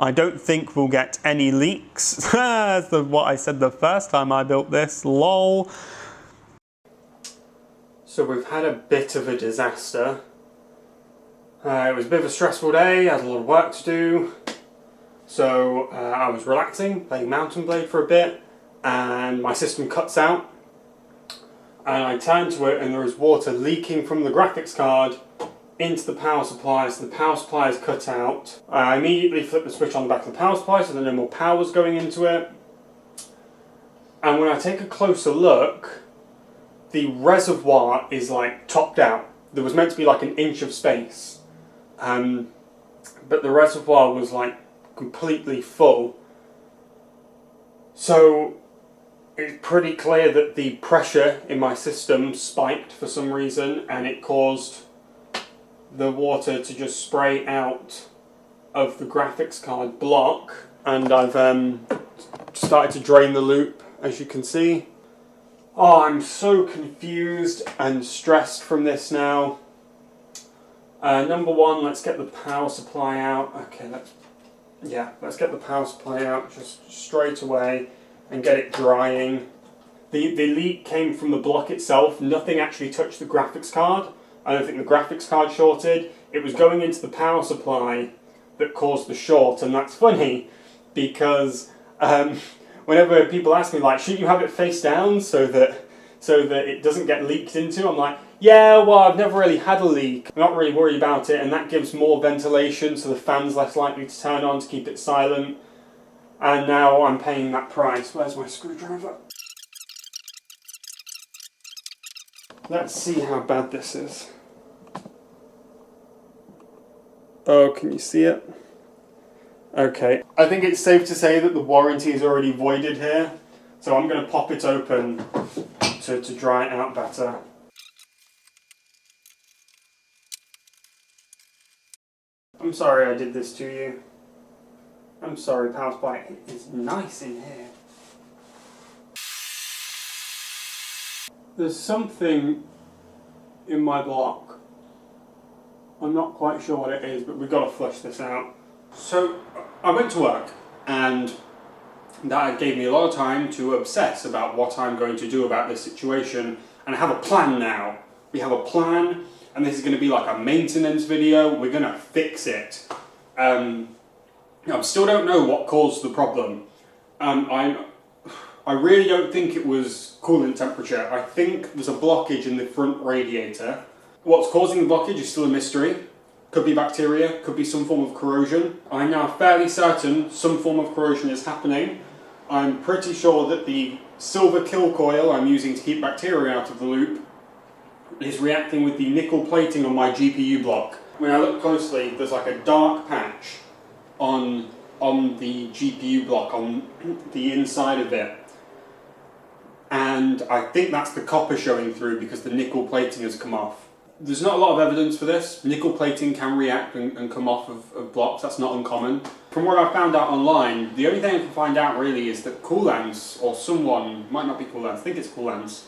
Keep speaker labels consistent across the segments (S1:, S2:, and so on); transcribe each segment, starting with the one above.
S1: I don't think we'll get any leaks. That's what I said the first time I built this, lol. So we've had a bit of a disaster. It was a bit of a stressful day, I had a lot of work to do. So I was relaxing, playing Mountain Blade for a bit, and my system cuts out. And I turned to it and there was water leaking from the graphics card into the power supply, so the power supply is cut out. I immediately flipped the switch on the back of the power supply so that no more power was going into it. And when I take a closer look, the reservoir is like topped out. There was meant to be like an inch of space. But the reservoir was like completely full. So it's pretty clear that the pressure in my system spiked for some reason and it caused the water to just spray out of the graphics card block, and I've started to drain the loop, as you can see. Oh, I'm so confused and stressed from this now. Number one, let's get the power supply out. Okay, let's get the power supply out just straight away and get it drying. The leak came from the block itself. Nothing actually touched the graphics card. I don't think the graphics card shorted. It was going into the power supply that caused the short, and that's funny because whenever people ask me like, shouldn't you have it face down so that it doesn't get leaked into? I'm like, yeah, well, I've never really had a leak. I'm not really worried about it, and that gives more ventilation, so the fan's less likely to turn on to keep it silent. And now I'm paying that price. Where's my screwdriver? Let's see how bad this is. Oh, can you see it? Okay. I think it's safe to say that the warranty is already voided here, so I'm going to pop it open to dry it out better. I'm sorry I did this to you. I'm sorry, power supply. It is nice in here. There's something in my block. I'm not quite sure what it is, but we've got to flush this out. So I went to work, and that gave me a lot of time to obsess about what I'm going to do about this situation, and I have a plan now. We have a plan, and this is going to be like a maintenance video. We're going to fix it. I still don't know what caused the problem. I really don't think it was coolant temperature. I think there's a blockage in the front radiator. What's causing the blockage is still a mystery. Could be bacteria, could be some form of corrosion. I'm now fairly certain some form of corrosion is happening. I'm pretty sure that the silver kill coil I'm using to keep bacteria out of the loop is reacting with the nickel plating on my GPU block. When I look closely, there's like a dark patch on the GPU block, on the inside of it. And I think that's the copper showing through because the nickel plating has come off. There's not a lot of evidence for this. Nickel plating can react and come off of blocks, that's not uncommon. From what I found out online, the only thing I can find out really is that coolants, or someone, might not be coolants, I think it's coolants,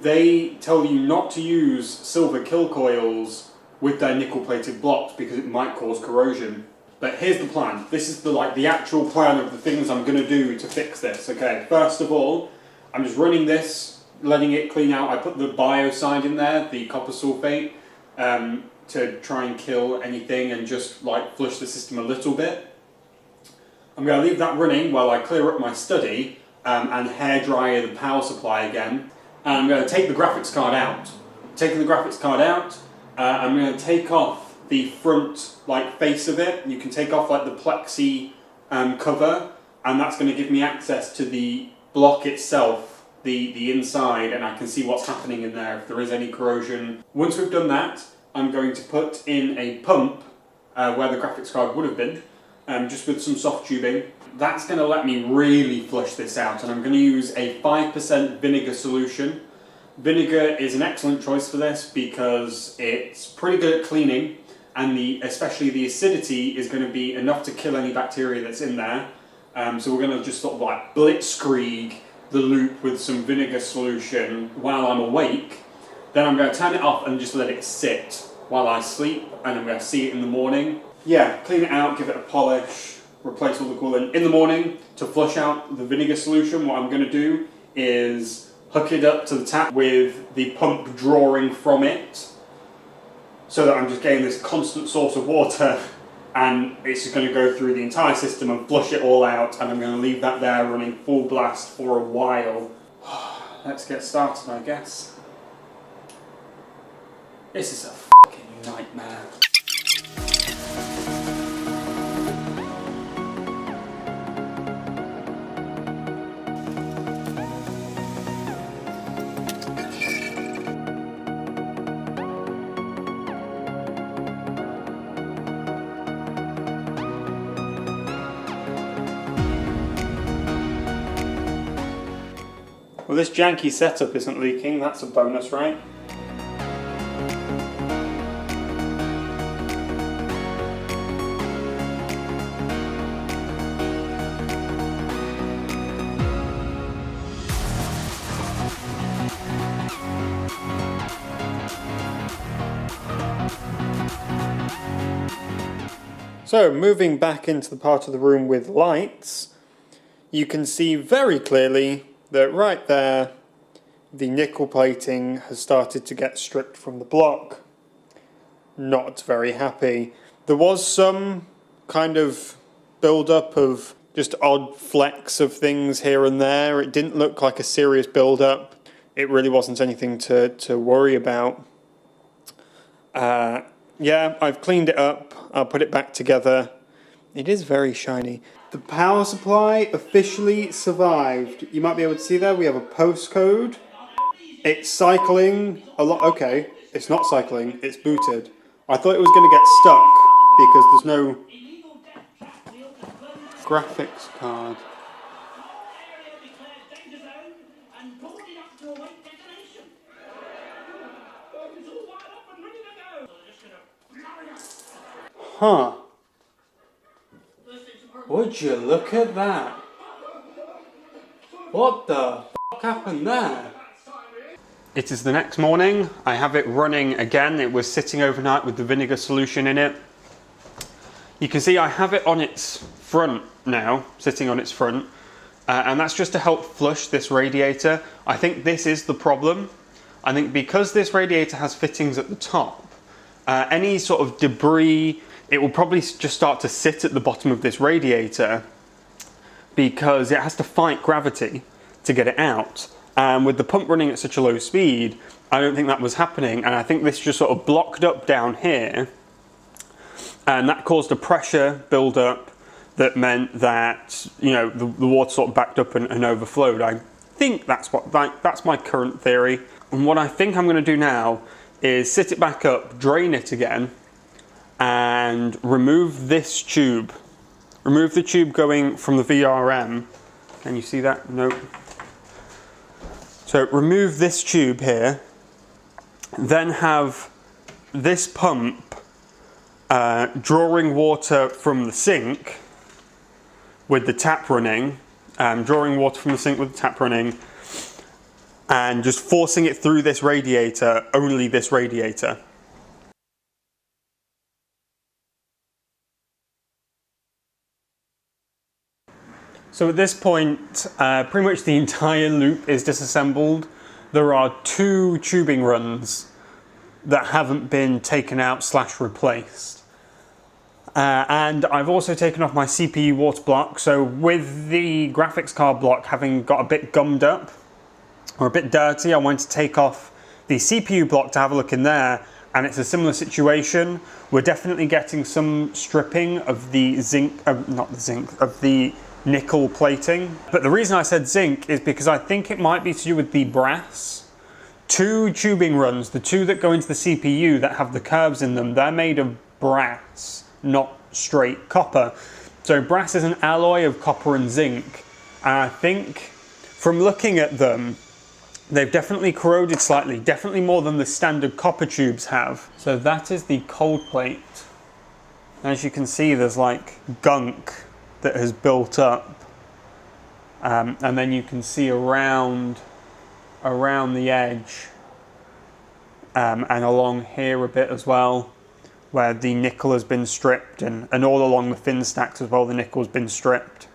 S1: they tell you not to use silver kill coils with their nickel plated blocks because it might cause corrosion. But here's the plan. This is the actual plan of the things I'm going to do to fix this. Okay, first of all, I'm just running this, letting it clean out. I put the biocide in there, the copper sulfate, to try and kill anything and just like flush the system a little bit. I'm going to leave that running while I clear up my study and hairdryer the power supply again. And I'm going to take the graphics card out. Taking the graphics card out, I'm going to take off the front face of it. You can take off like the plexi cover, and that's going to give me access to the block itself, the inside, and I can see what's happening in there if there is any corrosion. Once we've done that, I'm going to put in a pump where the graphics card would have been, just with some soft tubing. That's going to let me really flush this out, and I'm going to use a 5% vinegar solution. Vinegar is an excellent choice for this because it's pretty good at cleaning, and especially the acidity is going to be enough to kill any bacteria that's in there. So we're going to just sort of like blitzkrieg the loop with some vinegar solution while I'm awake. Then I'm going to turn it off and just let it sit while I sleep, and I'm going to see it in the morning. yeah, clean it out, give it a polish, replace all the coolant. In the morning, to flush out the vinegar solution, what I'm going to do is hook it up to the tap with the pump drawing from it, so that I'm just getting this constant source of water, and it's just going to go through the entire system and flush it all out, and I'm going to leave that there running full blast for a while. Let's get started, I guess. This is a fucking nightmare. Well, this janky setup isn't leaking, that's a bonus, right? So, moving back into the part of the room with lights, you can see very clearly that right there, the nickel plating has started to get stripped from the block. Not very happy. There was some kind of build-up of just odd flecks of things here and there. It didn't look like a serious build-up. It really wasn't anything to worry about. Yeah, I've cleaned it up. I'll put it back together. It is very shiny. The power supply officially survived. You might be able to see there, we have a postcode. It's cycling a lot. Okay, it's not cycling, it's booted. I thought it was going to get stuck because there's no graphics card. Huh. Would you look at that? What the fuck happened there? It is the next morning. I have it running again. It was sitting overnight with the vinegar solution in it. You can see I have it on its front now, sitting on its front. And that's just to help flush this radiator. I think this is the problem. I think because this radiator has fittings at the top, any sort of debris, it will probably just start to sit at the bottom of this radiator because it has to fight gravity to get it out. And with the pump running at such a low speed, I don't think that was happening. And I think this just sort of blocked up down here. And that caused a pressure build up that meant that, you know, the water sort of backed up and overflowed. I think that's my current theory. And what I think I'm going to do now is sit it back up, drain it again, and remove this tube. Remove the tube going from the VRM. Can you see that? Nope. So remove this tube here, then have this pump drawing water from the sink with the tap running, drawing water from the sink with the tap running, and just forcing it through this radiator, only this radiator. So at this point, pretty much the entire loop is disassembled. There are 2 tubing runs that haven't been taken out / replaced. And I've also taken off my CPU water block. So with the graphics card block having got a bit gummed up or a bit dirty, I wanted to take off the CPU block to have a look in there. And it's a similar situation. We're definitely getting some stripping of the zinc, of the nickel plating. But the reason I said zinc is because I think it might be to do with the brass. 2 tubing runs, the 2 that go into the CPU that have the curves in them, they're made of brass, not straight copper. So brass is an alloy of copper and zinc. And I think from looking at them, they've definitely corroded slightly, definitely more than the standard copper tubes have. So that is the cold plate. As you can see, there's like gunk that has built up, and then you can see around the edge and along here a bit as well. where the nickel has been stripped, and all along the fin stacks as well, the nickel's been stripped.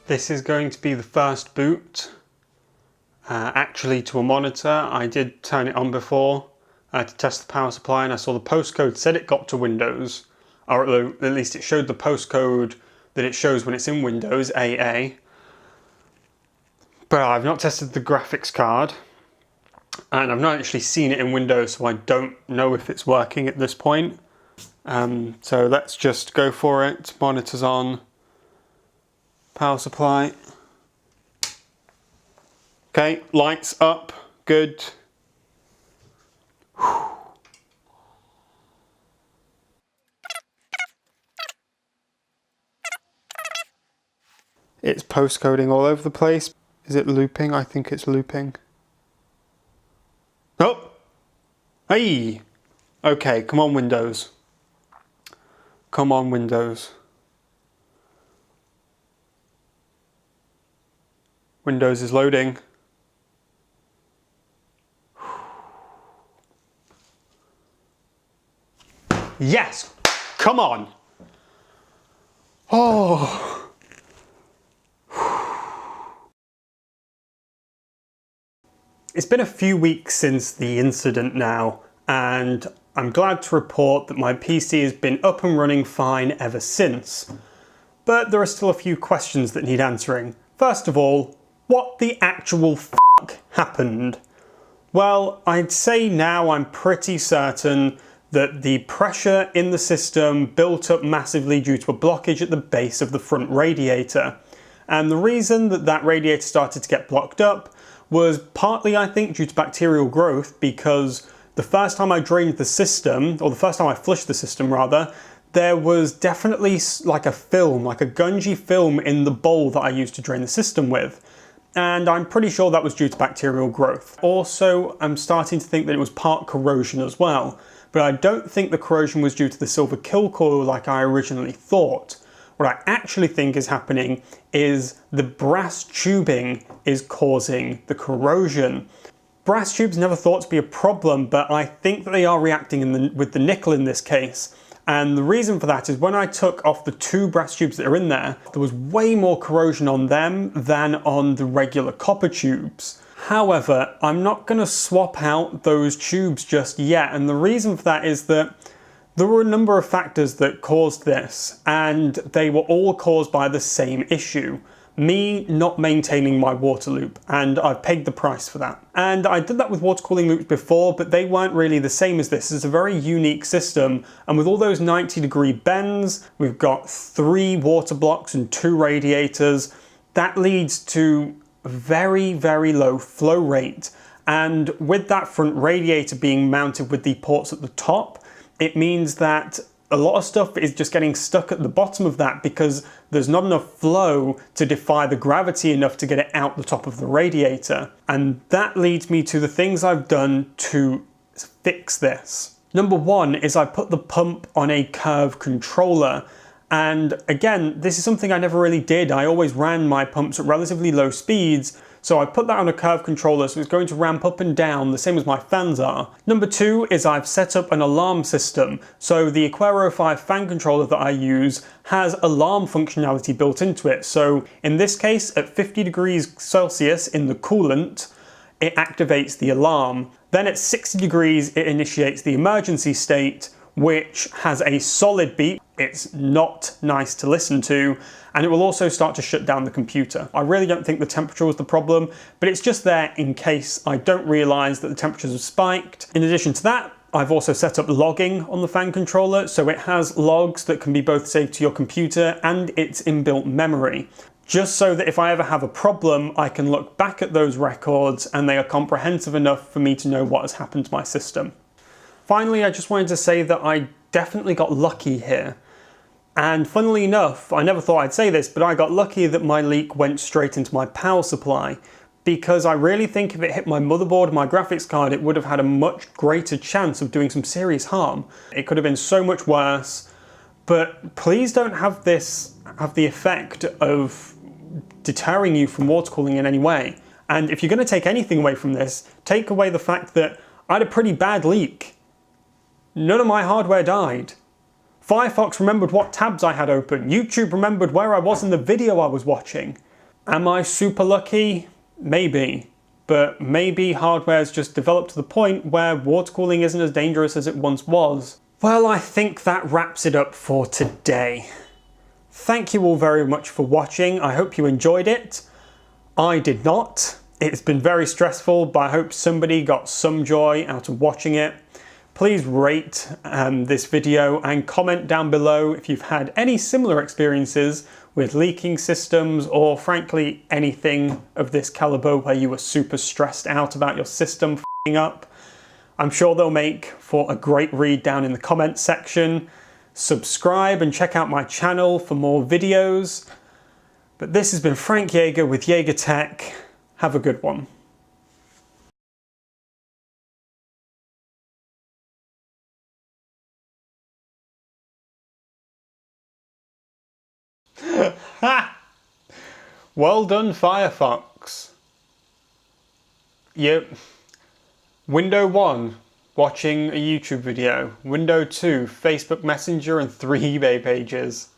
S1: This is going to be the first boot actually to a monitor. I did turn it on before to test the power supply, and I saw the postcode said it got to Windows, or at least it showed the postcode that it shows when it's in Windows, AA. But I've not tested the graphics card, and I've not actually seen it in Windows, so I don't know if it's working at this point. So let's just go for it. Monitor's on. Power supply. Okay, lights up, good. It's postcoding all over the place. Is it looping? I think it's looping. Oh! Hey! Okay, come on Windows. Come on Windows. Windows is loading. Yes! Come on! Oh! It's been a few weeks since the incident now, and I'm glad to report that my PC has been up and running fine ever since. But there are still a few questions that need answering. First of all, what the actual fuck happened? Well, I'd say now I'm pretty certain that the pressure in the system built up massively due to a blockage at the base of the front radiator. And the reason that that radiator started to get blocked up was partly, I think, due to bacterial growth, because the first time I drained the system, or the first time I flushed the system rather, there was definitely like a film, like a gungy film in the bowl that I used to drain the system with. And I'm pretty sure that was due to bacterial growth. Also, I'm starting to think that it was part corrosion as well, but I don't think the corrosion was due to the silver kill coil like I originally thought. What I actually think is happening is the brass tubing is causing the corrosion. Brass tubes never thought to be a problem, but I think that they are reacting with the nickel in this case. And the reason for that is when I took off the 2 brass tubes that are in there, there was way more corrosion on them than on the regular copper tubes. However, I'm not going to swap out those tubes just yet, and the reason for that is that there were a number of factors that caused this, and they were all caused by the same issue. me not maintaining my water loop, and I've paid the price for that. And I did that with water cooling loops before, but they weren't really the same as this. It's a very unique system, and with all those 90-degree bends, we've got 3 water blocks and 2 radiators. That leads to a very, very low flow rate. And with that front radiator being mounted with the ports at the top, it means that a lot of stuff is just getting stuck at the bottom of that because there's not enough flow to defy the gravity enough to get it out the top of the radiator. And that leads me to the things I've done to fix this. Number 1 is I put the pump on a curve controller. And again, this is something I never really did. I always ran my pumps at relatively low speeds. So I put that on a curve controller, so it's going to ramp up and down, the same as my fans are. Number 2 is I've set up an alarm system. So the Aquaro 5 fan controller that I use has alarm functionality built into it. So in this case, at 50 degrees Celsius in the coolant, it activates the alarm. Then at 60 degrees, it initiates the emergency state, which has a solid beep. It's not nice to listen to, and it will also start to shut down the computer. I really don't think the temperature was the problem, but it's just there in case I don't realise that the temperatures have spiked. In addition to that, I've also set up logging on the fan controller, so it has logs that can be both saved to your computer and its inbuilt memory, just so that if I ever have a problem, I can look back at those records and they are comprehensive enough for me to know what has happened to my system. Finally, I just wanted to say that I definitely got lucky here. And funnily enough, I never thought I'd say this, but I got lucky that my leak went straight into my power supply, because I really think if it hit my motherboard and my graphics card, it would have had a much greater chance of doing some serious harm. It could have been so much worse, but please don't have this have the effect of deterring you from water cooling in any way. And if you're going to take anything away from this, take away the fact that I had a pretty bad leak. None of my hardware died. Firefox remembered what tabs I had open. YouTube remembered where I was in the video I was watching. Am I super lucky? Maybe. But maybe hardware's just developed to the point where water cooling isn't as dangerous as it once was. Well, I think that wraps it up for today. Thank you all very much for watching. I hope you enjoyed it. I did not. It's been very stressful, but I hope somebody got some joy out of watching it. Please rate this video and comment down below if you've had any similar experiences with leaking systems, or frankly anything of this caliber where you were super stressed out about your system f***ing up. I'm sure they'll make for a great read down in the comments section. Subscribe and check out my channel for more videos. But this has been Frank Jaeger with Jaeger Tech. Have a good one. Ha! Well done, Firefox. Yep. Window 1, watching a YouTube video. Window 2, Facebook Messenger and 3 eBay pages.